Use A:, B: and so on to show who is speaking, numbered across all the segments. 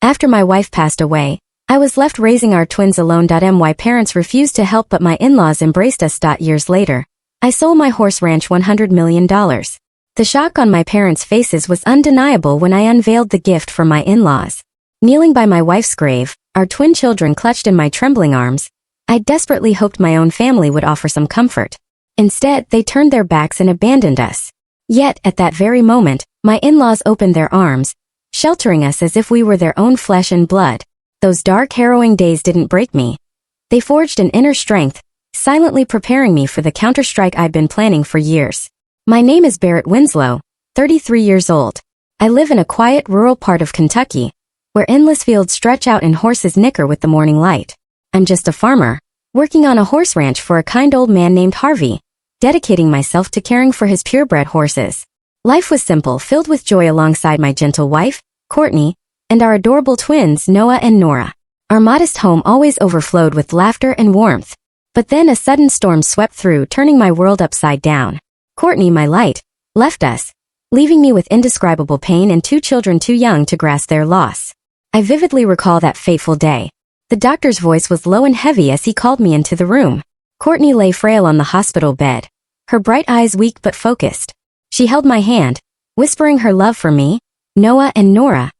A: After my wife passed away, I was left raising our twins alone. My parents refused to help, but my in-laws embraced us. Years later, I sold my horse ranch $100 million. The shock on my parents' faces was undeniable when I unveiled the gift for my in-laws. Kneeling by my wife's grave, our twin children clutched in my trembling arms, I desperately hoped my own family would offer some comfort. Instead, they turned their backs and abandoned us. Yet, at that very moment, my in-laws opened their arms, sheltering us as if we were their own flesh and blood. Those dark, harrowing days didn't break me. They forged an inner strength, silently preparing me for the counterstrike I'd been planning for years. My name is Barrett Winslow, 33 years old. I live in a quiet, rural part of Kentucky, where endless fields stretch out and horses nicker with the morning light. I'm just a farmer, working on a horse ranch for a kind old man named Harvey, dedicating myself to caring for his purebred horses. Life was simple, filled with joy alongside my gentle wife, Courtney, and our adorable twins, Noah and Nora. Our modest home always overflowed with laughter and warmth. But then a sudden storm swept through, turning my world upside down. Courtney, my light, left us, leaving me with indescribable pain and two children too young to grasp their loss. I vividly recall that fateful day. The doctor's voice was low and heavy as he called me into the room. Courtney lay frail on the hospital bed, her bright eyes weak but focused. She held my hand, whispering her love for me, Noah and Nora,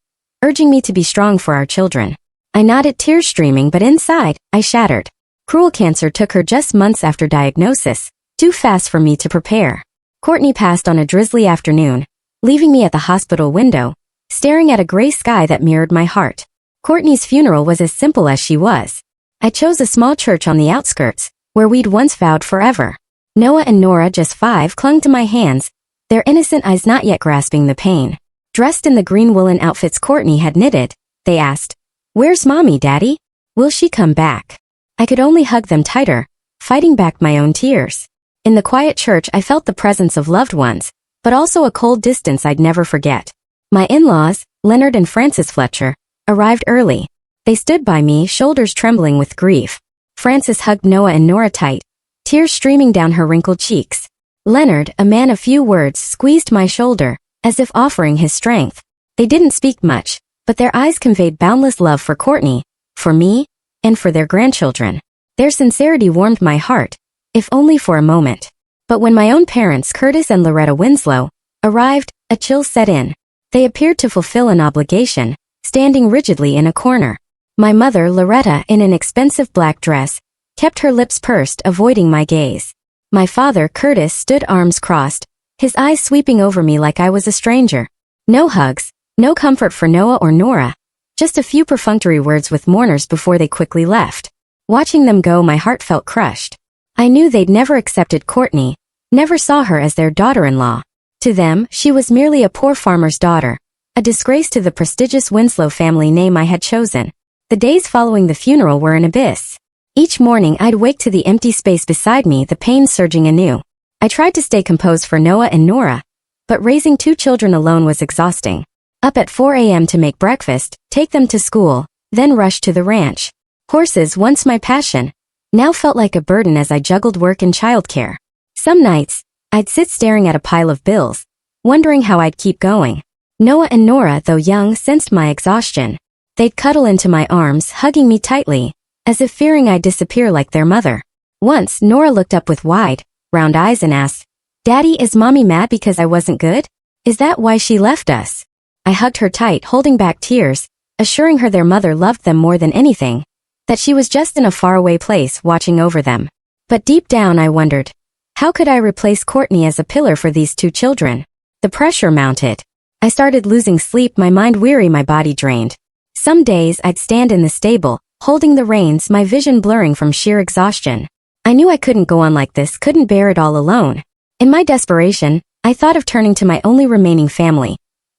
A: urging me to be strong for our children. I nodded, tears streaming, but inside, I shattered. Cruel cancer took her just months after diagnosis, too fast for me to prepare. Courtney passed on a drizzly afternoon, leaving me at the hospital window, staring at a gray sky that mirrored my heart. Courtney's funeral was as simple as she was. I chose a small church on the outskirts, where we'd once vowed forever. Noah and Nora, just 5, clung to my hands, their innocent eyes not yet grasping the pain. Dressed in the green woolen outfits Courtney had knitted, they asked, "Where's Mommy, Daddy? Will she come back?" I could only hug them tighter, fighting back my own tears. In the quiet church, I felt the presence of loved ones, but also a cold distance I'd never forget. My in-laws, Leonard and Frances Fletcher, arrived early. They stood by me, shoulders trembling with grief. Frances hugged Noah and Nora tight, tears streaming down her wrinkled cheeks. Leonard, a man of few words, squeezed my shoulder, as if offering his strength. They didn't speak much, but their eyes conveyed boundless love for Courtney, for me, and for their grandchildren. Their sincerity warmed my heart, if only for a moment. But when my own parents, Curtis and Loretta Winslow, arrived, a chill set in. They appeared to fulfill an obligation, standing rigidly in a corner. My mother, Loretta, in an expensive black dress, kept her lips pursed, avoiding my gaze. My father, Curtis, stood arms crossed, his eyes sweeping over me like I was a stranger. No hugs, no comfort for Noah or Nora, just a few perfunctory words with mourners before they quickly left. Watching them go, my heart felt crushed. I knew they'd never accepted Courtney, never saw her as their daughter-in-law. To them, she was merely a poor farmer's daughter, a disgrace to the prestigious Winslow family name I had chosen. The days following the funeral were an abyss. Each morning I'd wake to the empty space beside me, the pain surging anew. I tried to stay composed for Noah and Nora, but raising 2 children alone was exhausting. Up at 4 a.m. to make breakfast, take them to school, then rush to the ranch. Horses, once my passion, now felt like a burden as I juggled work and childcare. Some nights, I'd sit staring at a pile of bills, wondering how I'd keep going. Noah and Nora, though young, sensed my exhaustion. They'd cuddle into my arms, hugging me tightly, as if fearing I'd disappear like their mother. Once, Nora looked up with wide, round eyes and asked, "Daddy, is Mommy mad because I wasn't good? Is that why she left us?" I hugged her tight, holding back tears, assuring her their mother loved them more than anything, that she was just in a faraway place watching over them. But deep down I wondered, how could I replace Courtney as a pillar for these 2 children? The pressure mounted. I started losing sleep, my mind weary, my body drained. Some days I'd stand in the stable, holding the reins, my vision blurring from sheer exhaustion. I knew I couldn't go on like this, couldn't bear it all alone. In my desperation, I thought of turning to my only remaining family.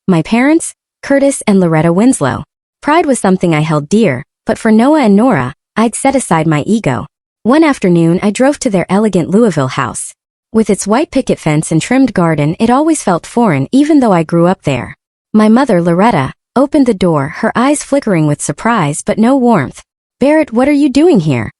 A: My parents, Curtis and Loretta Winslow. Pride was something I held dear, but for Noah and Nora, I'd set aside my ego. One afternoon I drove to their elegant Louisville house. With its white picket fence and trimmed garden, it always felt foreign even though I grew up there. My mother, Loretta, opened the door, her eyes flickering with surprise but no warmth. "Barrett, what are you doing here?"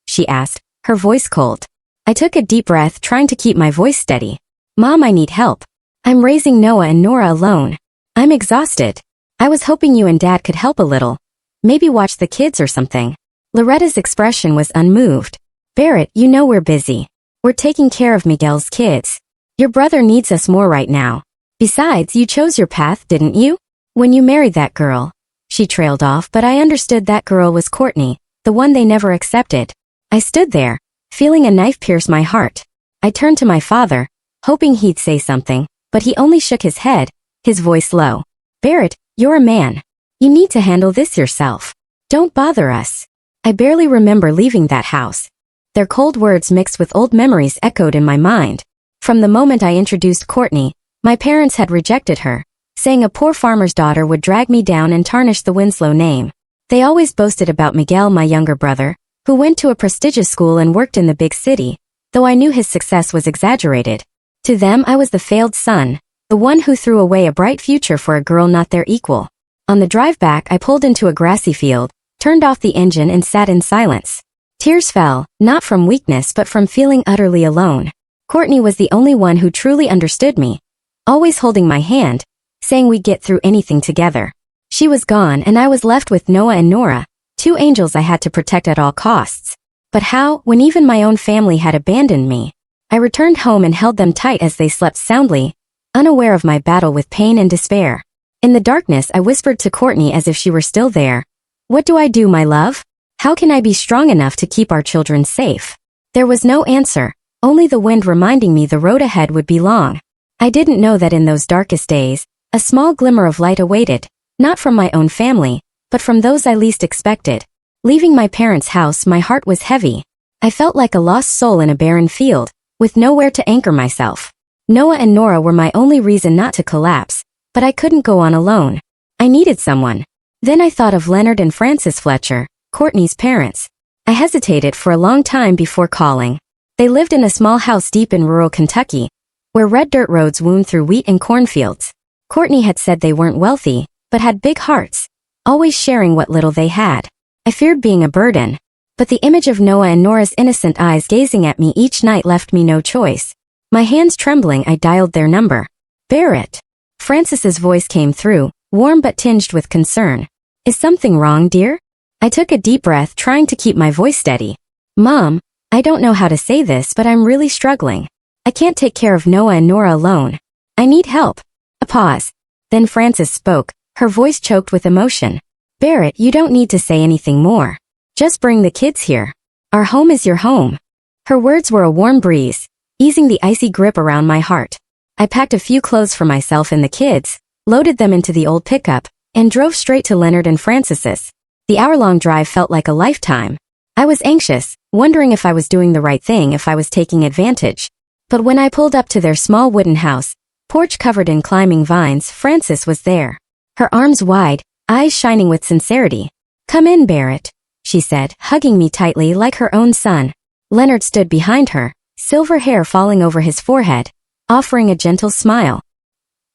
A: she asked, her voice cold. I took a deep breath, trying to keep my voice steady. "Mom, I need help. I'm raising Noah and Nora alone. I'm exhausted. I was hoping you and Dad could help a little," Maybe watch the kids or something. Loretta's expression was unmoved. Barrett, you know we're busy. We're taking care of Miguel's kids. Your brother needs us more right now. Besides, you chose your path, didn't you? When you married that girl. She trailed off, but I understood that girl was Courtney, the one they never accepted. I stood there, feeling a knife pierce my heart. I turned to my father, hoping he'd say something, but he only shook his head, his voice low. Barrett, you're a man. You need to handle this yourself. Don't bother us. I barely remember leaving that house. Their cold words mixed with old memories echoed in my mind. From the moment I introduced Courtney, my parents had rejected her, saying a poor farmer's daughter would drag me down and tarnish the Winslow name. They always boasted about Miguel, my younger brother, who went to a prestigious school and worked in the big city, though I knew his success was exaggerated. To them I was the failed son, the one who threw away a bright future for a girl not their equal. On the drive back I pulled into a grassy field, turned off the engine and sat in silence. Tears fell, not from weakness but from feeling utterly alone. Courtney was the only one who truly understood me, always holding my hand, saying we'd get through anything together. She was gone and I was left with Noah and Nora, two angels I had to protect at all costs. But how, when even my own family had abandoned me? I returned home and held them tight as they slept soundly, unaware of my battle with pain and despair. In the darkness I whispered to Courtney as if she were still there. What do I do, my love? How can I be strong enough to keep our children safe? There was no answer, only the wind reminding me the road ahead would be long. I didn't know that in those darkest days, a small glimmer of light awaited, not from my own family, but from those I least expected. Leaving my parents' house, my heart was heavy. I felt like a lost soul in a barren field, with nowhere to anchor myself. Noah and Nora were my only reason not to collapse, but I couldn't go on alone. I needed someone. Then I thought of Leonard and Frances Fletcher, Courtney's parents. I hesitated for a long time before calling. They lived in a small house deep in rural Kentucky, where red dirt roads wound through wheat and cornfields. Courtney had said they weren't wealthy, but had big hearts, always sharing what little they had. I feared being a burden, but the image of Noah and Nora's innocent eyes gazing at me each night left me no choice. My hands trembling, I dialed their number. Barrett. Frances's voice came through, warm but tinged with concern. Is something wrong, dear? I took a deep breath, trying to keep my voice steady. Mom, I don't know how to say this, but I'm really struggling. I can't take care of Noah and Nora alone. I need help. A pause. Then Frances spoke, her voice choked with emotion. Barrett, you don't need to say anything more. Just bring the kids here. Our home is your home. Her words were a warm breeze, easing the icy grip around my heart. I packed a few clothes for myself and the kids, loaded them into the old pickup, and drove straight to Leonard and Frances's. The hour-long drive felt like a lifetime. I was anxious, wondering if I was doing the right thing, if I was taking advantage. But when I pulled up to their small wooden house, porch covered in climbing vines, Frances was there. Her arms wide, eyes shining with sincerity. Come in, Barrett, she said, hugging me tightly like her own son. Leonard stood behind her, silver hair falling over his forehead, offering a gentle smile.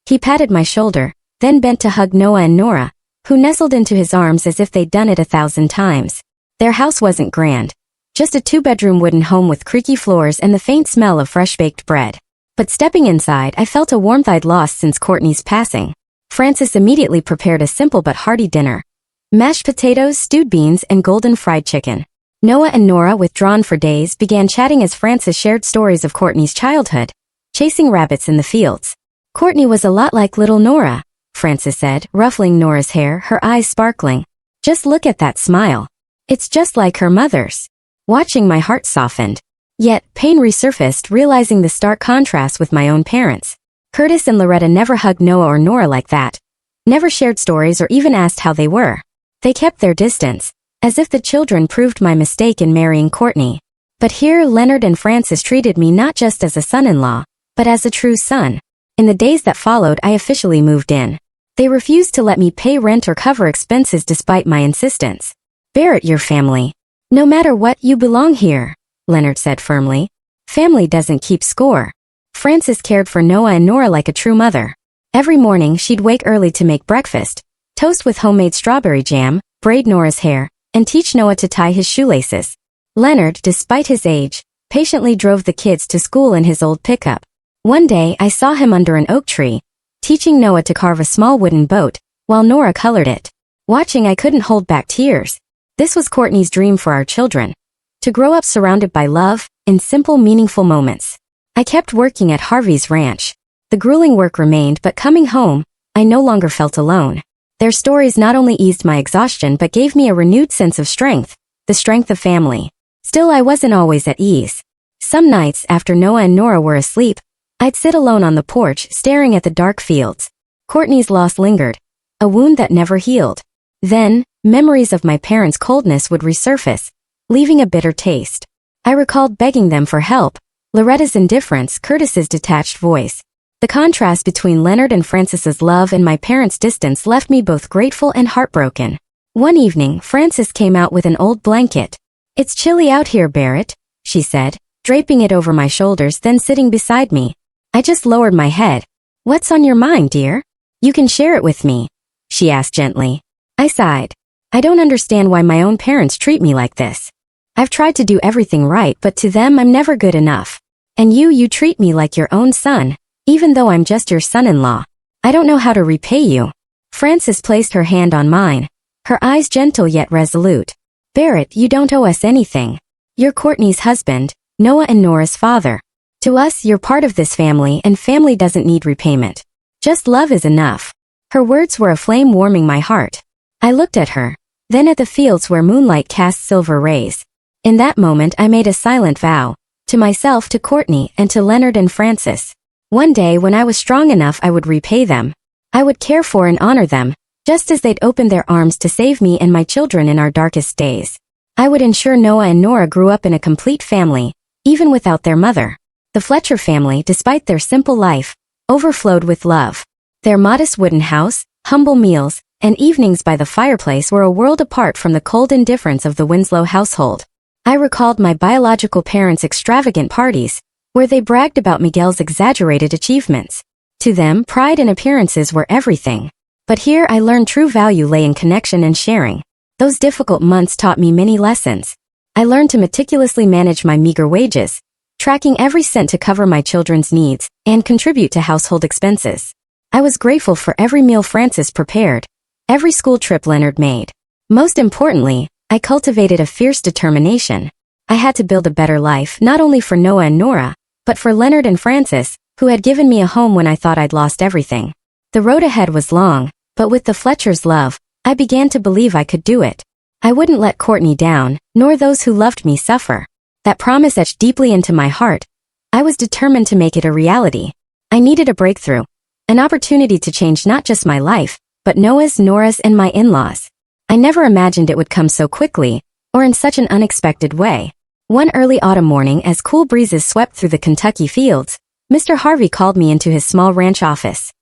A: He patted my shoulder, then bent to hug Noah and Nora, who nestled into his arms as if they'd done it 1,000 times. Their house wasn't grand, just a 2-bedroom wooden home with creaky floors and the faint smell of fresh-baked bread. But stepping inside, I felt a warmth I'd lost since Courtney's passing. Frances immediately prepared a simple but hearty dinner. Mashed potatoes, stewed beans, and golden fried chicken. Noah and Nora, withdrawn for days, began chatting as Frances shared stories of Courtney's childhood, chasing rabbits in the fields. Courtney was a lot like little Nora, Frances said, ruffling Nora's hair, her eyes sparkling. Just look at that smile. It's just like her mother's. Watching, my heart softened. Yet, pain resurfaced, realizing the stark contrast with my own parents. Curtis and Loretta never hugged Noah or Nora like that. Never shared stories or even asked how they were. They kept their distance, as if the children proved my mistake in marrying Courtney. But here Leonard and Frances treated me not just as a son-in-law, but as a true son. In the days that followed, I officially moved in. They refused to let me pay rent or cover expenses despite my insistence. Barrett, your family. No matter what, you belong here, Leonard said firmly. Family doesn't keep score. Frances cared for Noah and Nora like a true mother. Every morning she'd wake early to make breakfast, toast with homemade strawberry jam, braid Nora's hair, and teach Noah to tie his shoelaces. Leonard, despite his age, patiently drove the kids to school in his old pickup. One day I saw him under an oak tree, teaching Noah to carve a small wooden boat, while Nora colored it. Watching, I couldn't hold back tears. This was Courtney's dream for our children. To grow up surrounded by love, in simple, meaningful moments. I kept working at Harvey's ranch. The grueling work remained, but coming home, I no longer felt alone. Their stories not only eased my exhaustion but gave me a renewed sense of strength, the strength of family. Still, I wasn't always at ease. Some nights, after Noah and Nora were asleep, I'd sit alone on the porch, staring at the dark fields. Courtney's loss lingered, a wound that never healed. Then, memories of my parents' coldness would resurface, leaving a bitter taste. I recalled begging them for help, Loretta's indifference, Curtis's detached voice. The contrast between Leonard and Frances's love and my parents' distance left me both grateful and heartbroken. One evening, Frances came out with an old blanket. "It's chilly out here, Barrett," she said, draping it over my shoulders, then sitting beside me. I just lowered my head. "What's on your mind, dear? You can share it with me," she asked gently. I sighed. I don't understand why my own parents treat me like this. I've tried to do everything right, but to them I'm never good enough. And you treat me like your own son, even though I'm just your son-in-law. I don't know how to repay you. Frances placed her hand on mine, her eyes gentle yet resolute. "Barrett, you don't owe us anything. You're Courtney's husband, Noah and Nora's father. To us, you're part of this family, and family doesn't need repayment. Just love is enough." Her words were a flame warming my heart. I looked at her, then at the fields where moonlight cast silver rays. In that moment I made a silent vow, to myself, to Courtney, and to Leonard and Frances. One day when I was strong enough I would repay them. I would care for and honor them, just as they'd opened their arms to save me and my children in our darkest days. I would ensure Noah and Nora grew up in a complete family, even without their mother. The Fletcher family, despite their simple life, overflowed with love. Their modest wooden house, humble meals, and evenings by the fireplace were a world apart from the cold indifference of the Winslow household. I recalled my biological parents' extravagant parties, where they bragged about Miguel's exaggerated achievements. To them, pride and appearances were everything. But here I learned true value lay in connection and sharing. Those difficult months taught me many lessons. I learned to meticulously manage my meager wages, tracking every cent to cover my children's needs and contribute to household expenses. I was grateful for every meal Frances prepared, every school trip Leonard made. Most importantly, I cultivated a fierce determination. I had to build a better life not only for Noah and Nora, but for Leonard and Frances, who had given me a home when I thought I'd lost everything. The road ahead was long, but with the Fletchers' love, I began to believe I could do it. I wouldn't let Courtney down, nor those who loved me suffer. That promise etched deeply into my heart. I was determined to make it a reality. I needed a breakthrough, an opportunity to change not just my life, but Noah's, Nora's, and my in-laws. I never imagined it would come so quickly, or in such an unexpected way. One early autumn morning, as cool breezes swept through the Kentucky fields, Mr. Harvey called me into his small ranch office.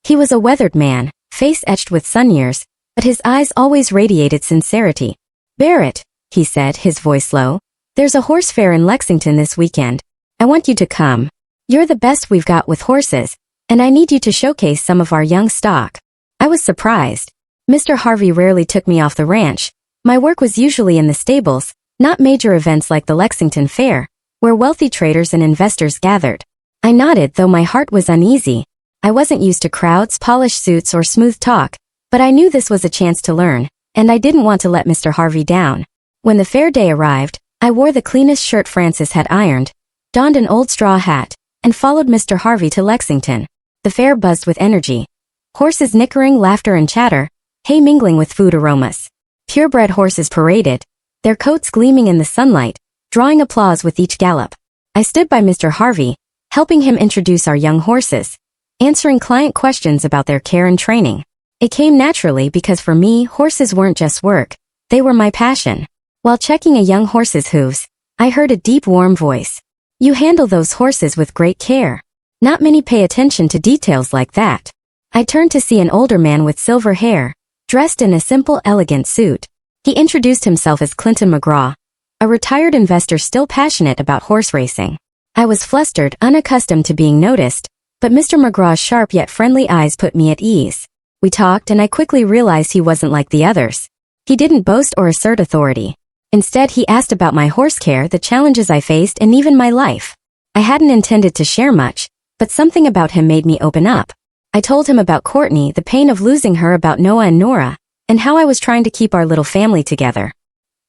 A: He was a weathered man, face etched with sun years, but his eyes always radiated sincerity. "Barrett," he said, his voice low, "there's a horse fair in Lexington this weekend. I want you to come. You're the best we've got with horses, and I need you to showcase some of our young stock." I was surprised. Mr. Harvey rarely took me off the ranch. My work was usually in the stables, not major events like the Lexington Fair, where wealthy traders and investors gathered. I nodded, though my heart was uneasy. I wasn't used to crowds, polished suits, or smooth talk, but I knew this was a chance to learn, and I didn't want to let Mr. Harvey down. When the fair day arrived, I wore the cleanest shirt Frances had ironed, donned an old straw hat, and followed Mr. Harvey to Lexington. The fair buzzed with energy. Horses nickering, laughter and chatter, hay mingling with food aromas. Purebred horses paraded, their coats gleaming in the sunlight, drawing applause with each gallop. I stood by Mr. Harvey, helping him introduce our young horses, answering client questions about their care and training. It came naturally because for me, horses weren't just work, they were my passion. While checking a young horse's hooves, I heard a deep, warm voice. "You handle those horses with great care. Not many pay attention to details like that." I turned to see an older man with silver hair, dressed in a simple, elegant suit. He introduced himself as Clinton McGraw, a retired investor still passionate about horse racing. I was flustered, unaccustomed to being noticed, but Mr. McGraw's sharp yet friendly eyes put me at ease. We talked, and I quickly realized he wasn't like the others. He didn't boast or assert authority. Instead, he asked about my horse care, the challenges I faced, and even my life. I hadn't intended to share much, but something about him made me open up. I told him about Courtney, the pain of losing her, about Noah and Nora, and how I was trying to keep our little family together.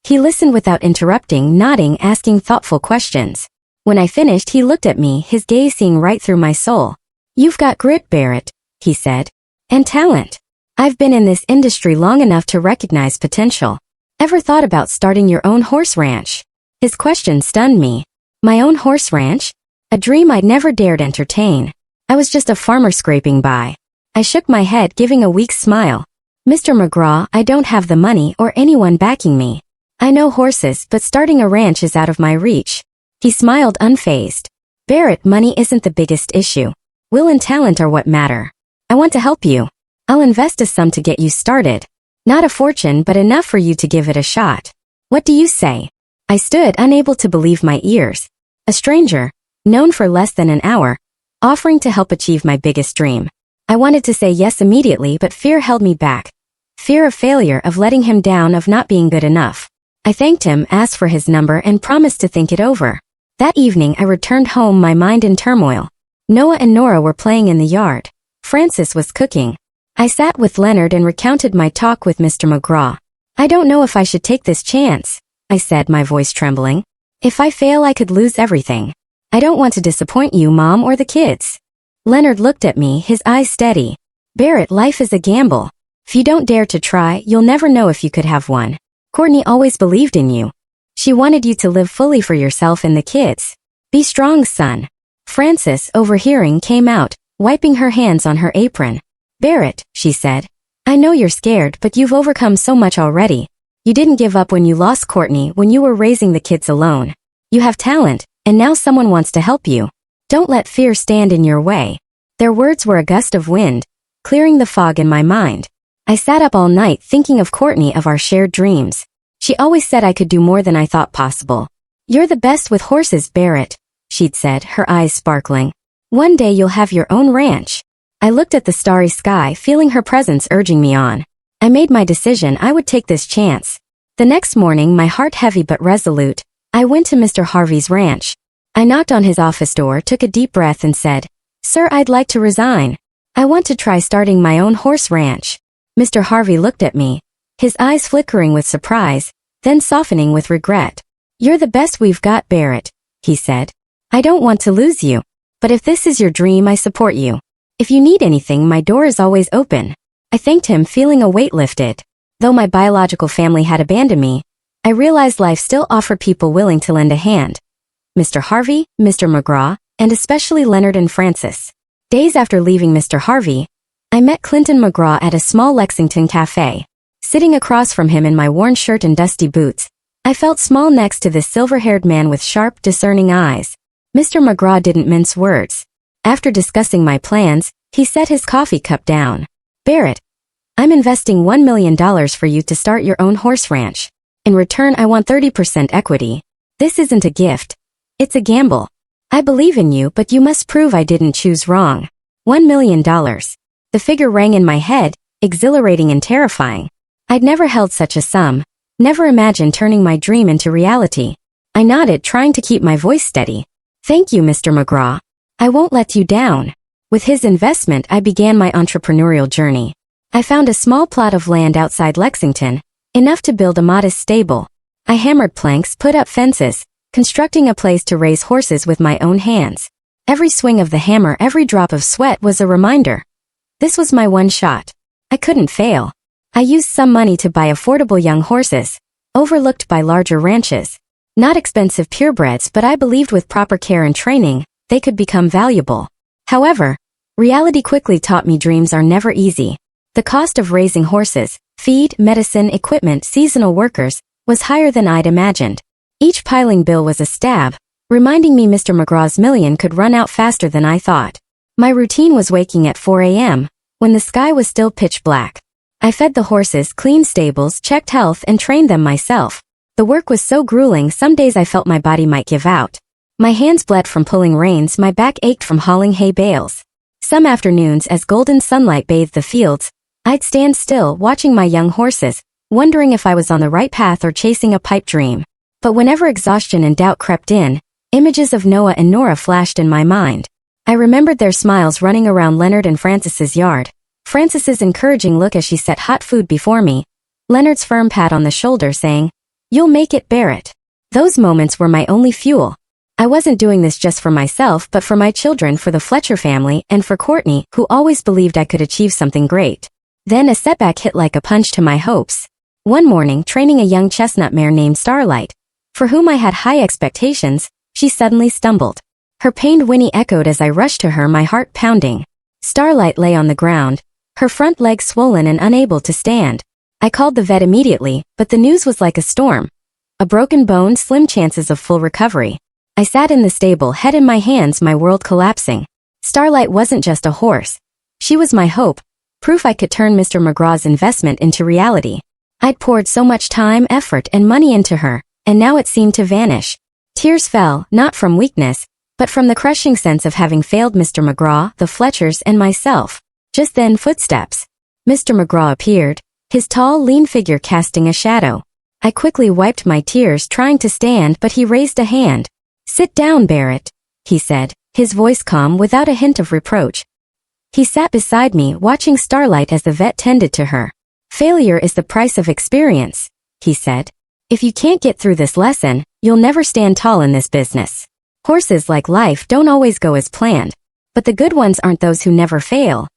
A: He listened without interrupting, nodding, asking thoughtful questions. When I finished, he looked at me, his gaze seeing right through my soul. "You've got grit, Barrett," he said. "And talent. I've been in this industry long enough to recognize potential. Ever thought about starting your own horse ranch?" His question stunned me. My own horse ranch? A dream I'd never dared entertain. I was just a farmer scraping by. I shook my head, giving a weak smile. "Mr. McGraw, I don't have the money or anyone backing me. I know horses, but starting a ranch is out of my reach." He smiled unfazed. "Barrett, money isn't the biggest issue. Will and talent are what matter. I want to help you. I'll invest a sum to get you started. Not a fortune, but enough for you to give it a shot. What do you say?" I stood, unable to believe my ears. A stranger, known for less than an hour, offering to help achieve my biggest dream. I wanted to say yes immediately, but fear held me back. Fear of failure, of letting him down, of not being good enough. I thanked him, asked for his number, and promised to think it over. That evening I returned home, my mind in turmoil. Noah and Nora were playing in the yard. Francis was cooking. I sat with Leonard and recounted my talk with Mr. McGraw. "I don't know if I should take this chance," I said, my voice trembling. "If I fail, I could lose everything. I don't want to disappoint you, Mom, or the kids." Leonard looked at me, his eyes steady. "Barrett, life is a gamble. If you don't dare to try, you'll never know if you could have one. Courtney always believed in you. She wanted you to live fully for yourself and the kids. Be strong, son." Frances, overhearing, came out, wiping her hands on her apron. "Barrett," she said, "I know you're scared, but you've overcome so much already. You didn't give up when you lost Courtney, when you were raising the kids alone. You have talent, and now someone wants to help you. Don't let fear stand in your way." Their words were a gust of wind, clearing the fog in my mind. I sat up all night thinking of Courtney, of our shared dreams. She always said I could do more than I thought possible. "You're the best with horses, Barrett," she'd said, her eyes sparkling. "One day you'll have your own ranch." I looked at the starry sky, feeling her presence urging me on. I made my decision. I would take this chance. The next morning, my heart heavy but resolute, I went to Mr. Harvey's ranch. I knocked on his office door, took a deep breath, and said, "Sir, I'd like to resign. I want to try starting my own horse ranch." Mr. Harvey looked at me, his eyes flickering with surprise, then softening with regret. "You're the best we've got, Barrett," he said. "I don't want to lose you. But if this is your dream, I support you. If you need anything, my door is always open." I thanked him, feeling a weight lifted. Though my biological family had abandoned me, I realized life still offered people willing to lend a hand. Mr. Harvey, Mr. McGraw, and especially Leonard and Francis. Days after leaving Mr. Harvey, I met Clinton McGraw at a small Lexington cafe. Sitting across from him in my worn shirt and dusty boots, I felt small next to this silver-haired man with sharp, discerning eyes. Mr. McGraw didn't mince words. After discussing my plans, he set his coffee cup down. "Barrett, I'm investing $1 million for you to start your own horse ranch. In return, I want 30% equity. This isn't a gift. It's a gamble. I believe in you, but you must prove I didn't choose wrong. $1 million. The figure rang in my head, exhilarating and terrifying. I'd never held such a sum, never imagined turning my dream into reality. I nodded, trying to keep my voice steady. "Thank you, Mr. McGraw. I won't let you down." With his investment, I began my entrepreneurial journey. I found a small plot of land outside Lexington, enough to build a modest stable. I hammered planks, put up fences, constructing a place to raise horses with my own hands. Every swing of the hammer, every drop of sweat was a reminder. This was my one shot. I couldn't fail. I used some money to buy affordable young horses, overlooked by larger ranches. Not expensive purebreds, but I believed with proper care and training, they could become valuable. However, reality quickly taught me dreams are never easy. The cost of raising horses, feed, medicine, equipment, seasonal workers, was higher than I'd imagined. Each piling bill was a stab, reminding me Mr. McGraw's million could run out faster than I thought. My routine was waking at 4 a.m., when the sky was still pitch black. I fed the horses, cleaned stables, checked health, and trained them myself. The work was so grueling, some days I felt my body might give out. My hands bled from pulling reins, my back ached from hauling hay bales. Some afternoons, as golden sunlight bathed the fields, I'd stand still, watching my young horses, wondering if I was on the right path or chasing a pipe dream. But whenever exhaustion and doubt crept in, images of Noah and Nora flashed in my mind. I remembered their smiles running around Leonard and Francis's yard, Francis's encouraging look as she set hot food before me, Leonard's firm pat on the shoulder saying, "You'll make it, Barrett." Those moments were my only fuel. I wasn't doing this just for myself but for my children, for the Fletcher family, and for Courtney, who always believed I could achieve something great. Then a setback hit like a punch to my hopes. One morning, training a young chestnut mare named Starlight, for whom I had high expectations, she suddenly stumbled. Her pained whinny echoed as I rushed to her, my heart pounding. Starlight lay on the ground, her front legs swollen and unable to stand. I called the vet immediately, but the news was like a storm. A broken bone, slim chances of full recovery. I sat in the stable, head in my hands, my world collapsing. Starlight wasn't just a horse. She was my hope, proof I could turn Mr. McGraw's investment into reality. I'd poured so much time, effort, and money into her, and now it seemed to vanish. Tears fell, not from weakness, but from the crushing sense of having failed Mr. McGraw, the Fletchers, and myself. Just then, footsteps. Mr. McGraw appeared, his tall, lean figure casting a shadow. I quickly wiped my tears, trying to stand, but he raised a hand. "Sit down, Barrett," he said, his voice calm without a hint of reproach. He sat beside me, watching Starlight as the vet tended to her. "Failure is the price of experience," he said. "If you can't get through this lesson, you'll never stand tall in this business. Horses, like life, don't always go as planned. But the good ones aren't those who never fail.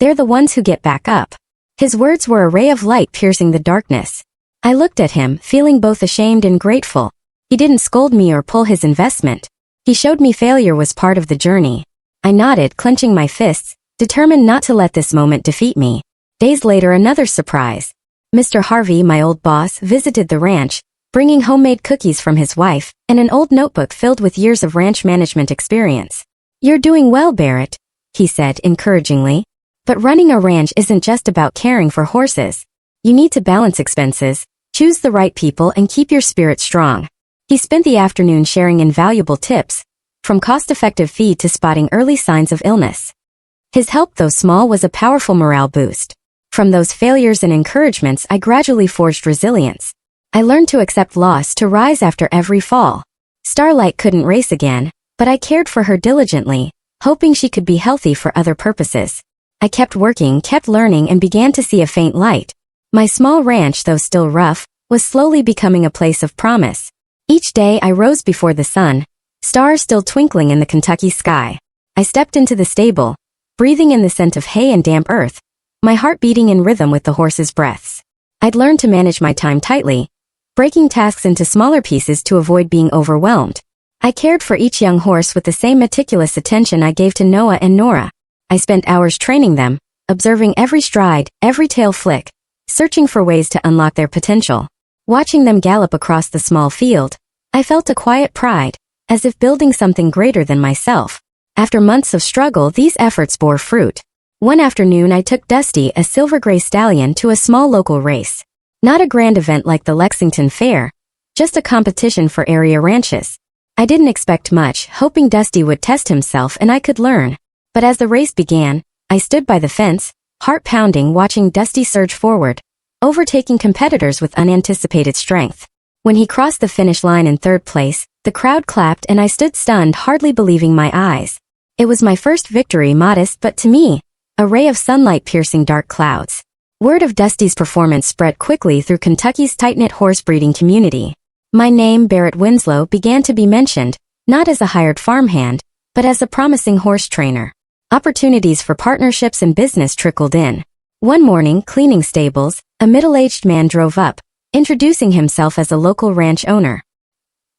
A: They're the ones who get back up." His words were a ray of light piercing the darkness. I looked at him, feeling both ashamed and grateful. He didn't scold me or pull his investment. He showed me failure was part of the journey. I nodded, clenching my fists, determined not to let this moment defeat me. Days later, another surprise. Mr. Harvey, my old boss, visited the ranch, bringing homemade cookies from his wife, and an old notebook filled with years of ranch management experience. "You're doing well, Barrett," he said encouragingly. "But running a ranch isn't just about caring for horses. You need to balance expenses, choose the right people, and keep your spirit strong." He spent the afternoon sharing invaluable tips, from cost-effective feed to spotting early signs of illness. His help, though small, was a powerful morale boost. From those failures and encouragements, I gradually forged resilience. I learned to accept loss, to rise after every fall. Starlight couldn't race again, but I cared for her diligently, hoping she could be healthy for other purposes. I kept working, kept learning, and began to see a faint light. My small ranch, though still rough, was slowly becoming a place of promise. Each day I rose before the sun, stars still twinkling in the Kentucky sky. I stepped into the stable, breathing in the scent of hay and damp earth, my heart beating in rhythm with the horses' breaths. I'd learned to manage my time tightly, breaking tasks into smaller pieces to avoid being overwhelmed. I cared for each young horse with the same meticulous attention I gave to Noah and Nora. I spent hours training them, observing every stride, every tail flick, searching for ways to unlock their potential. Watching them gallop across the small field, I felt a quiet pride, as if building something greater than myself. After months of struggle, these efforts bore fruit. One afternoon I took Dusty, a silver gray stallion, to a small local race. Not a grand event like the Lexington Fair, just a competition for area ranches. I didn't expect much, hoping Dusty would test himself and I could learn. But as the race began, I stood by the fence, heart pounding, watching Dusty surge forward, overtaking competitors with unanticipated strength. When he crossed the finish line in third place, the crowd clapped and I stood stunned, hardly believing my eyes. It was my first victory, modest but to me, a ray of sunlight piercing dark clouds. Word of Dusty's performance spread quickly through Kentucky's tight-knit horse breeding community. My name, Barrett Winslow, began to be mentioned, not as a hired farmhand, but as a promising horse trainer. Opportunities for partnerships and business trickled in. One morning, cleaning stables, a middle-aged man drove up, introducing himself as a local ranch owner.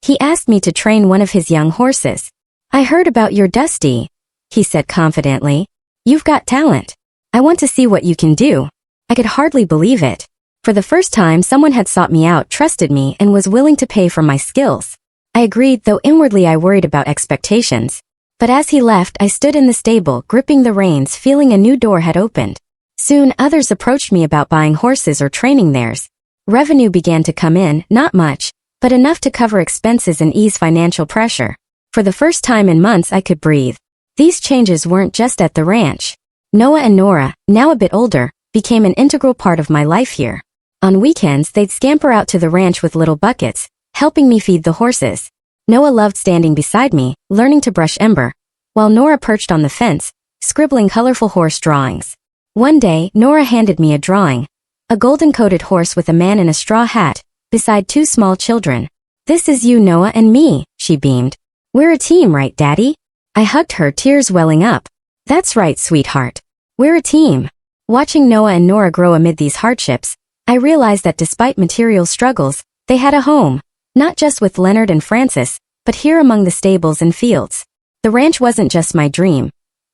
A: He asked me to train one of his young horses. "I heard about your Dusty," he said confidently. "You've got talent. I want to see what you can do." I could hardly believe it. For the first time, someone had sought me out, trusted me, and was willing to pay for my skills. I agreed, though inwardly I worried about expectations. But as he left, I stood in the stable, gripping the reins, feeling a new door had opened. Soon, others approached me about buying horses or training theirs. Revenue began to come in, not much, but enough to cover expenses and ease financial pressure. For the first time in months, I could breathe. These changes weren't just at the ranch. Noah and Nora, now a bit older, became an integral part of my life here. On weekends, they'd scamper out to the ranch with little buckets, helping me feed the horses. Noah loved standing beside me, learning to brush ember, while Nora perched on the fence, scribbling colorful horse drawings. One day, Nora handed me a drawing. A golden-coated horse with a man in a straw hat, beside two small children. "This is you, Noah, and me," she beamed. "We're a team, right, Daddy?" I hugged her, tears welling up. "That's right, sweetheart. We're a team." Watching Noah and Nora grow amid these hardships, I realized that despite material struggles, they had a home. Not just with Leonard and Francis, but here among the stables and fields. The ranch wasn't just my dream.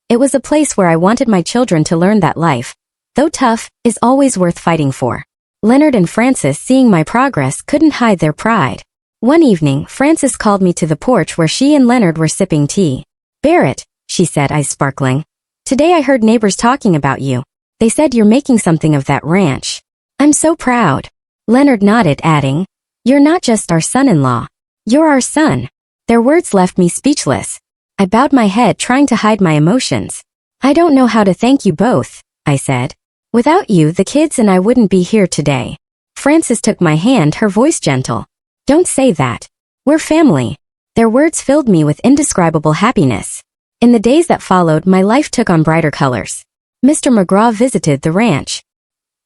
A: It was a place where I wanted my children to learn that life, though tough, is always worth fighting for. Leonard and Francis, seeing my progress, couldn't hide their pride. One evening, Francis called me to the porch where she and Leonard were sipping tea. "Barrett," she said, eyes sparkling. "Today I heard neighbors talking about you. They said you're making something of that ranch. I'm so proud." Leonard nodded, adding, "You're not just our son-in-law. You're our son." Their words left me speechless. I bowed my head, trying to hide my emotions. "I don't know how to thank you both," I said. "Without you, the kids and I wouldn't be here today." Frances took my hand, her voice gentle. "Don't say that. We're family." Their words filled me with indescribable happiness. In the days that followed, my life took on brighter colors. Mr. McGraw visited the ranch.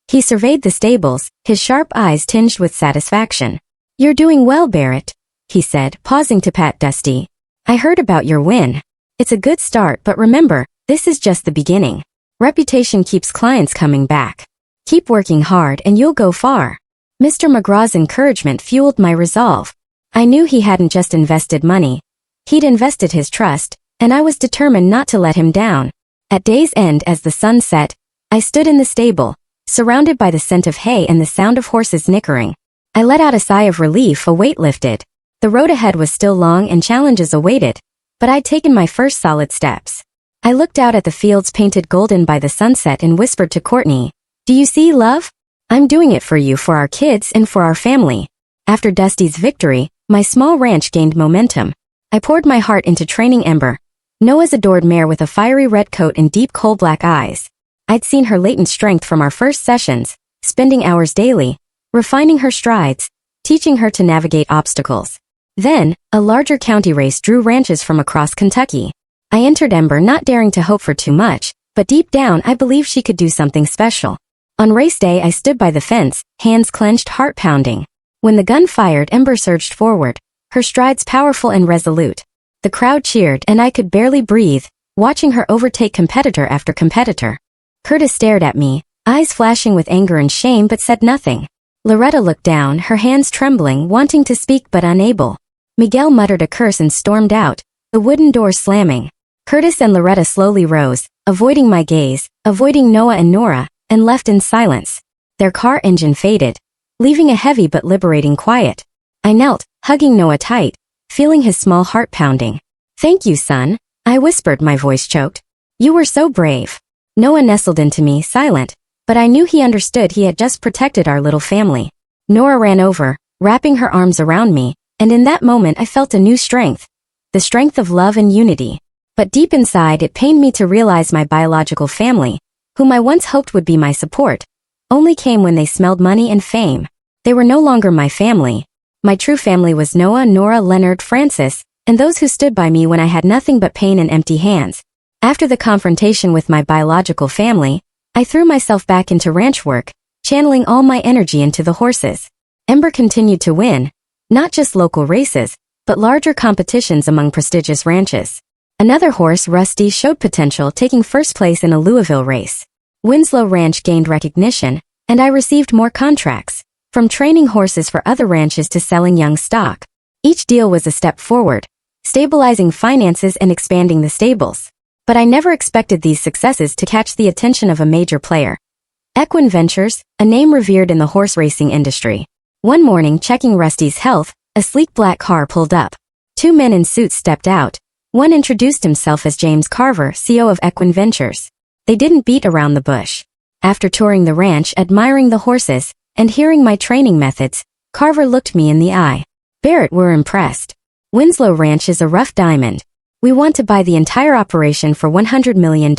A: He surveyed the stables, his sharp eyes tinged with satisfaction. "You're doing well, Barrett," he said, pausing to pat Dusty. "I heard about your win. It's a good start, but remember, this is just the beginning. Reputation keeps clients coming back. Keep working hard and you'll go far." Mr. McGraw's encouragement fueled my resolve. I knew he hadn't just invested money. He'd invested his trust, and I was determined not to let him down. At day's end, as the sun set, I stood in the stable, surrounded by the scent of hay and the sound of horses nickering. I let out a sigh of relief, a weight lifted. The road ahead was still long and challenges awaited, but I'd taken my first solid steps. I looked out at the fields painted golden by the sunset and whispered to Courtney, "Do you see, love? I'm doing it for you, for our kids, and for our family." After Dusty's victory, my small ranch gained momentum. I poured my heart into training Ember, Noah's adored mare with a fiery red coat and deep coal-black eyes. I'd seen her latent strength from our first sessions, spending hours daily, refining her strides, teaching her to navigate obstacles. Then, a larger county race drew ranches from across Kentucky. I entered Ember not daring to hope for too much, but deep down I believed she could do something special. On race day I stood by the fence, hands clenched, heart pounding. When the gun fired, Ember surged forward, her strides powerful and resolute. The crowd cheered and I could barely breathe, watching her overtake competitor after competitor. Curtis stared at me, eyes flashing with anger and shame, but said nothing. Loretta looked down, her hands trembling, wanting to speak but unable. Miguel muttered a curse and stormed out, the wooden door slamming. Curtis and Loretta slowly rose, avoiding my gaze, avoiding Noah and Nora, and left in silence. Their car engine faded, leaving a heavy but liberating quiet. I knelt, hugging Noah tight, feeling his small heart pounding. "Thank you, son," I whispered, my voice choked. "You were so brave." Noah nestled into me, silent, but I knew he understood. He had just protected our little family. Nora ran over, wrapping her arms around me, and in that moment I felt a new strength. The strength of love and unity. But deep inside it pained me to realize my biological family, whom I once hoped would be my support, only came when they smelled money and fame. They were no longer my family. My true family was Noah, Nora, Leonard, Francis, and those who stood by me when I had nothing but pain and empty hands. After the confrontation with my biological family, I threw myself back into ranch work, channeling all my energy into the horses. Ember continued to win, not just local races, but larger competitions among prestigious ranches. Another horse, Rusty, showed potential, taking first place in a Louisville race. Winslow Ranch gained recognition, and I received more contracts, from training horses for other ranches to selling young stock. Each deal was a step forward, stabilizing finances and expanding the stables. But I never expected these successes to catch the attention of a major player. Equine Ventures, a name revered in the horse racing industry. One morning, checking Rusty's health, a sleek black car pulled up. Two men in suits stepped out. One introduced himself as James Carver, CEO of Equine Ventures. They didn't beat around the bush. After touring the ranch, admiring the horses, and hearing my training methods, Carver looked me in the eye. "Barrett, we're impressed. Winslow Ranch is a rough diamond. We want to buy the entire operation for $100 million.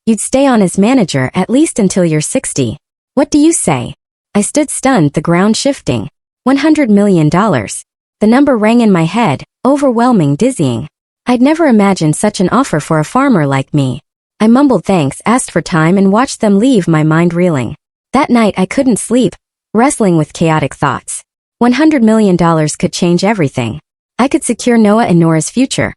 A: You'd stay on as manager at least until you're 60. What do you say?" I stood stunned, the ground shifting. $100 million. The number rang in my head, overwhelming, dizzying. I'd never imagined such an offer for a farmer like me. I mumbled thanks, asked for time, and watched them leave, my mind reeling. That night I couldn't sleep, wrestling with chaotic thoughts. $100 million could change everything. I could secure Noah and Nora's future.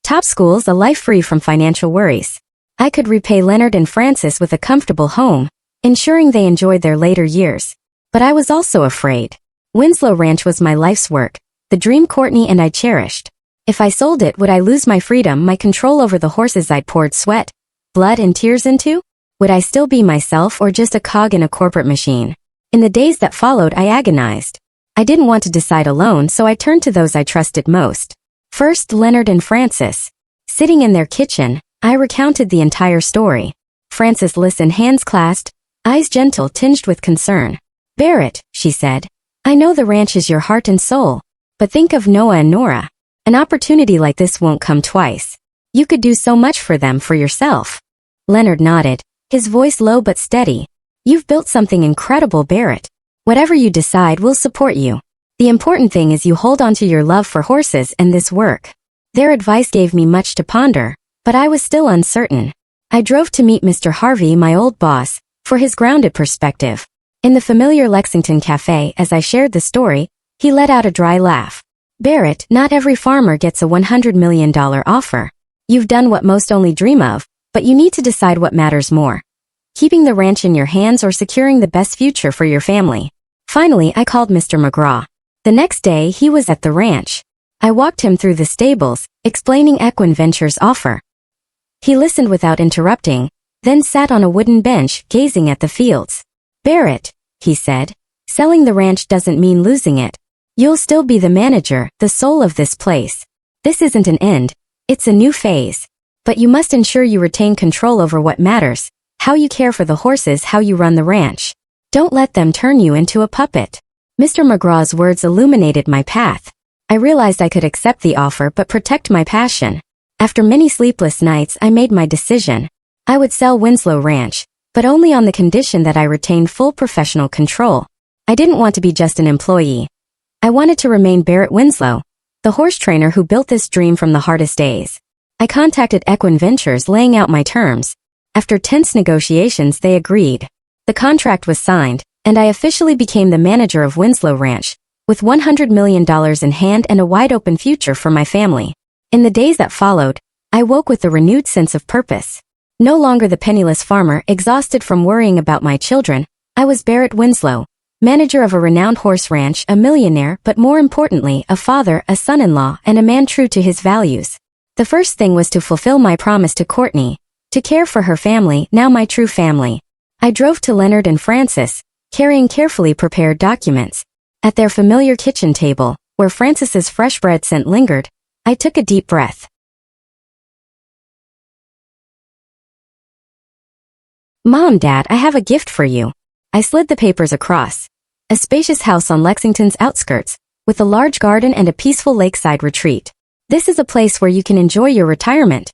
A: Top schools, a life free from financial worries. I could repay Leonard and Francis with a comfortable home, ensuring they enjoyed their later years. But I was also afraid. Winslow Ranch was my life's work, the dream Courtney and I cherished. If I sold it, would I lose my freedom, my control over the horses I'd poured sweat, blood, and tears into? Would I still be myself or just a cog in a corporate machine? In the days that followed, I agonized. I didn't want to decide alone, so I turned to those I trusted most. First, Leonard and Francis. Sitting in their kitchen, I recounted the entire story. Francis listened, hands clasped, eyes gentle, tinged with concern. "Barrett," she said, "I know the ranch is your heart and soul, but think of Noah and Nora. An opportunity like this won't come twice. You could do so much for them, for yourself." Leonard nodded, his voice low but steady. "You've built something incredible, Barrett. Whatever you decide, we'll support you. The important thing is you hold on to your love for horses and this work." Their advice gave me much to ponder, but I was still uncertain. I drove to meet Mr. Harvey, my old boss, for his grounded perspective. In the familiar Lexington cafe, as I shared the story, he let out a dry laugh. "Barrett, not every farmer gets a $100 million offer. You've done what most only dream of, but you need to decide what matters more. Keeping the ranch in your hands or securing the best future for your family." Finally, I called Mr. McGraw. The next day, he was at the ranch. I walked him through the stables, explaining Equine Ventures' offer. He listened without interrupting, then sat on a wooden bench, gazing at the fields. "Barrett," he said, "selling the ranch doesn't mean losing it. You'll still be the manager, the soul of this place. This isn't an end, it's a new phase. But you must ensure you retain control over what matters, how you care for the horses, how you run the ranch. Don't let them turn you into a puppet." Mr. McGraw's words illuminated my path. I realized I could accept the offer but protect my passion. After many sleepless nights, I made my decision. I would sell Winslow Ranch, but only on the condition that I retained full professional control. I didn't want to be just an employee. I wanted to remain Barrett Winslow, the horse trainer who built this dream from the hardest days. I contacted Equine Ventures, laying out my terms. After tense negotiations, they agreed. The contract was signed, and I officially became the manager of Winslow Ranch, with $100 million in hand and a wide-open future for my family. In the days that followed, I woke with a renewed sense of purpose. No longer the penniless farmer, exhausted from worrying about my children, I was Barrett Winslow, manager of a renowned horse ranch, a millionaire, but more importantly, a father, a son-in-law, and a man true to his values. The first thing was to fulfill my promise to Courtney, to care for her family, now my true family. I drove to Leonard and Francis, carrying carefully prepared documents. At their familiar kitchen table, where Francis's fresh bread scent lingered, I took a deep breath. "Mom, Dad, I have a gift for you." I slid the papers across. A spacious house on Lexington's outskirts, with a large garden and a peaceful lakeside retreat. "This is a place where you can enjoy your retirement,"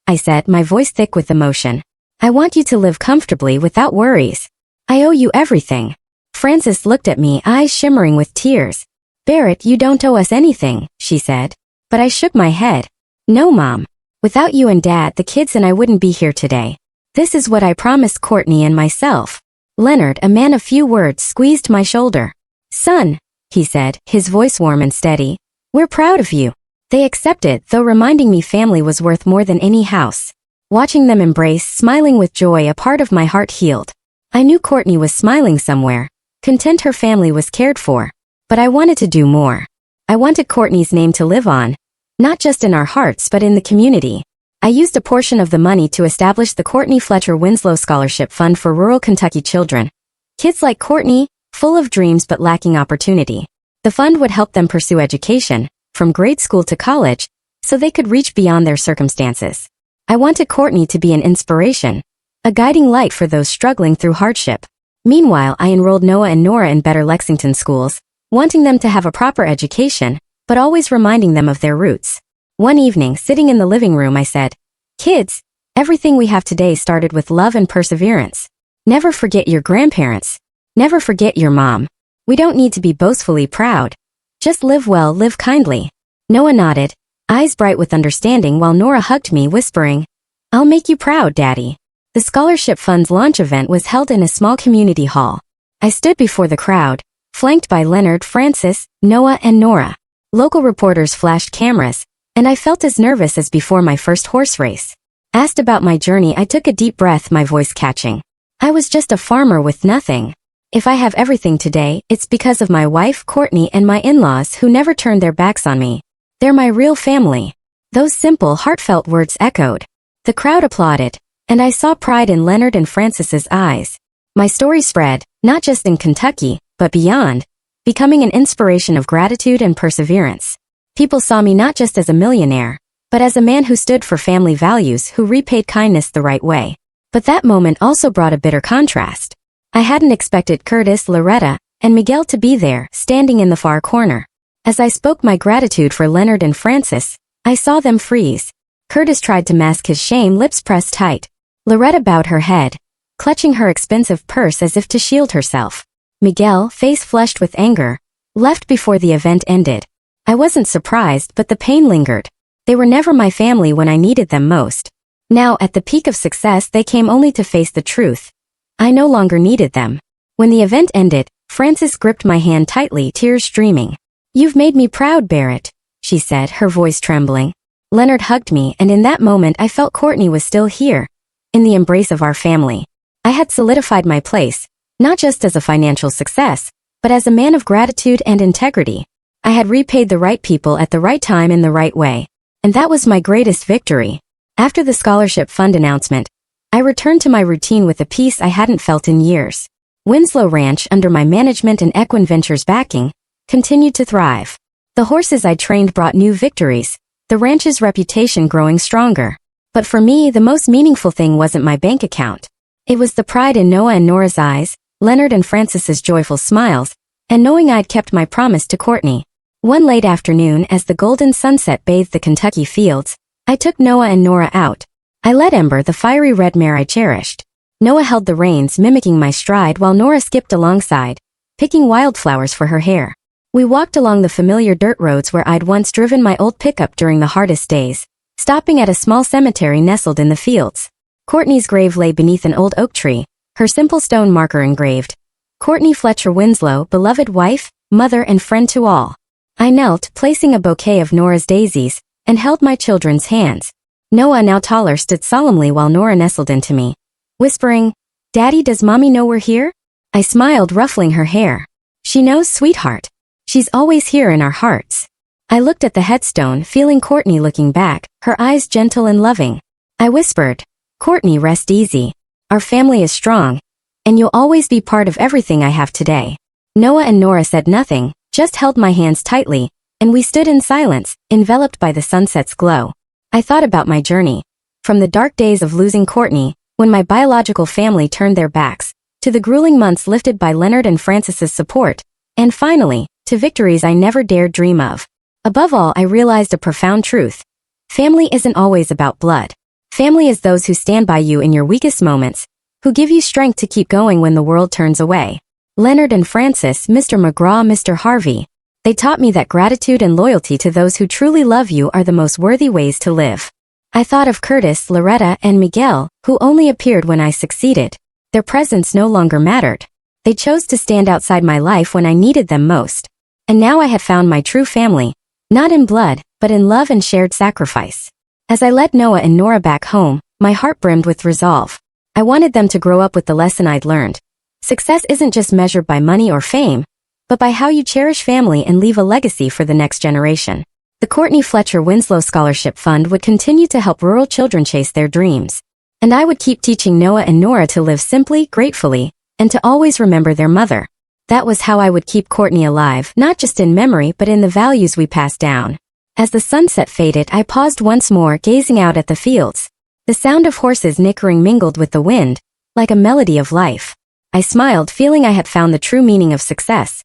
A: I said, my voice thick with emotion. "I want you to live comfortably without worries. I owe you everything." Frances looked at me, eyes shimmering with tears. "Barrett, you don't owe us anything," she said. But I shook my head. "No, Mom. Without you and Dad, the kids and I wouldn't be here today. This is what I promised Courtney and myself." Leonard, a man of few words, squeezed my shoulder. "Son," he said, his voice warm and steady, "we're proud of you." They accepted, though reminding me family was worth more than any house. Watching them embrace, smiling with joy, a part of my heart healed. I knew Courtney was smiling somewhere, content her family was cared for. But I wanted to do more. I wanted Courtney's name to live on, not just in our hearts but in the community. I used a portion of the money to establish the Courtney Fletcher Winslow Scholarship Fund for rural Kentucky children. Kids like Courtney, full of dreams but lacking opportunity. The fund would help them pursue education, from grade school to college, so they could reach beyond their circumstances. I wanted Courtney to be an inspiration, a guiding light for those struggling through hardship. Meanwhile, I enrolled Noah and Nora in better Lexington schools, wanting them to have a proper education, but always reminding them of their roots. One evening, sitting in the living room, I said, "Kids, everything we have today started with love and perseverance. Never forget your grandparents. Never forget your mom. We don't need to be boastfully proud. Just live well, live kindly." Noah nodded, eyes bright with understanding, while Nora hugged me, whispering, I'll make you proud, Daddy. The scholarship fund's launch event was held in a small community hall. I stood before the crowd, flanked by Leonard, Francis, Noah, and Nora. Local reporters flashed cameras, and I felt as nervous as before my first horse race. Asked about my journey, I took a deep breath, my voice catching. I was just a farmer with nothing. If I have everything today, it's because of my wife, Courtney, and my in-laws who never turned their backs on me. They're my real family. Those simple, heartfelt words echoed. The crowd applauded, and I saw pride in Leonard and Francis's eyes. My story spread, not just in Kentucky, but beyond, becoming an inspiration of gratitude and perseverance. People saw me not just as a millionaire, but as a man who stood for family values, who repaid kindness the right way. But that moment also brought a bitter contrast. I hadn't expected Curtis, Loretta, and Miguel to be there, standing in the far corner. As I spoke my gratitude for Leonard and Francis, I saw them freeze. Curtis tried to mask his shame, lips pressed tight. Loretta bowed her head, clutching her expensive purse as if to shield herself. Miguel, face flushed with anger, left before the event ended. I wasn't surprised, but the pain lingered. They were never my family when I needed them most. Now, at the peak of success, they came only to face the truth. I no longer needed them. When the event ended, Frances gripped my hand tightly, tears streaming. "You've made me proud, Barrett," she said, her voice trembling. Leonard hugged me, and in that moment I felt Courtney was still here, in the embrace of our family. I had solidified my place, not just as a financial success, but as a man of gratitude and integrity. I had repaid the right people at the right time in the right way, and that was my greatest victory. After the scholarship fund announcement, I returned to my routine with a peace I hadn't felt in years. Winslow Ranch, under my management and Equine Ventures backing, continued to thrive. The horses I trained brought new victories, the ranch's reputation growing stronger. But for me, the most meaningful thing wasn't my bank account. It was the pride in Noah and Nora's eyes, Leonard and Francis's joyful smiles, and knowing I'd kept my promise to Courtney. One late afternoon, as the golden sunset bathed the Kentucky fields, I took Noah and Nora out. I led Ember, the fiery red mare I cherished. Noah held the reins, mimicking my stride, while Nora skipped alongside, picking wildflowers for her hair. We walked along the familiar dirt roads where I'd once driven my old pickup during the hardest days, stopping at a small cemetery nestled in the fields. Courtney's grave lay beneath an old oak tree, her simple stone marker engraved. Courtney Fletcher Winslow, beloved wife, mother, and friend to all. I knelt, placing a bouquet of Nora's daisies, and held my children's hands. Noah, now taller, stood solemnly while Nora nestled into me, whispering, "Daddy, does Mommy know we're here?" I smiled, ruffling her hair. "She knows, sweetheart. She's always here in our hearts." I looked at the headstone, feeling Courtney looking back, her eyes gentle and loving. I whispered, "Courtney, rest easy. Our family is strong, and you'll always be part of everything I have today." Noah and Nora said nothing, just held my hands tightly, and we stood in silence, enveloped by the sunset's glow. I thought about my journey. From the dark days of losing Courtney, when my biological family turned their backs, to the grueling months lifted by Leonard and Francis's support, and finally, to victories I never dared dream of. Above all, I realized a profound truth. Family isn't always about blood. Family is those who stand by you in your weakest moments, who give you strength to keep going when the world turns away. Leonard and Francis, Mr. McGraw, Mr. Harvey. They taught me that gratitude and loyalty to those who truly love you are the most worthy ways to live. I thought of Curtis, Loretta, and Miguel, who only appeared when I succeeded. Their presence no longer mattered. They chose to stand outside my life when I needed them most. And now I had found my true family, not in blood, but in love and shared sacrifice. As I led Noah and Nora back home, my heart brimmed with resolve. I wanted them to grow up with the lesson I'd learned. Success isn't just measured by money or fame, but by how you cherish family and leave a legacy for the next generation. The Courtney Fletcher Winslow Scholarship Fund would continue to help rural children chase their dreams. And I would keep teaching Noah and Nora to live simply, gratefully, and to always remember their mother. That was how I would keep Courtney alive, not just in memory but in the values we passed down. As the sunset faded, I paused once more, gazing out at the fields. The sound of horses nickering mingled with the wind, like a melody of life. I smiled, feeling I had found the true meaning of success.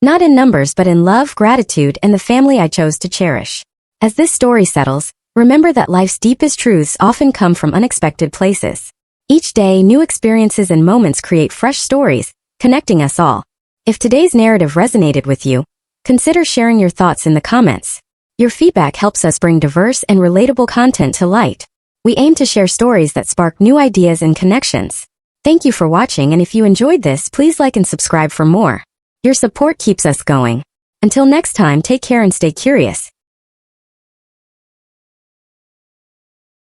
A: Not in numbers but in love, gratitude, and the family I chose to cherish. As this story settles, remember that life's deepest truths often come from unexpected places. Each day, new experiences and moments create fresh stories, connecting us all. If today's narrative resonated with you, consider sharing your thoughts in the comments. Your feedback helps us bring diverse and relatable content to light. We aim to share stories that spark new ideas and connections. Thank you for watching, and if you enjoyed this, please like and subscribe for more. Your support keeps us going. Until next time, take care and stay curious.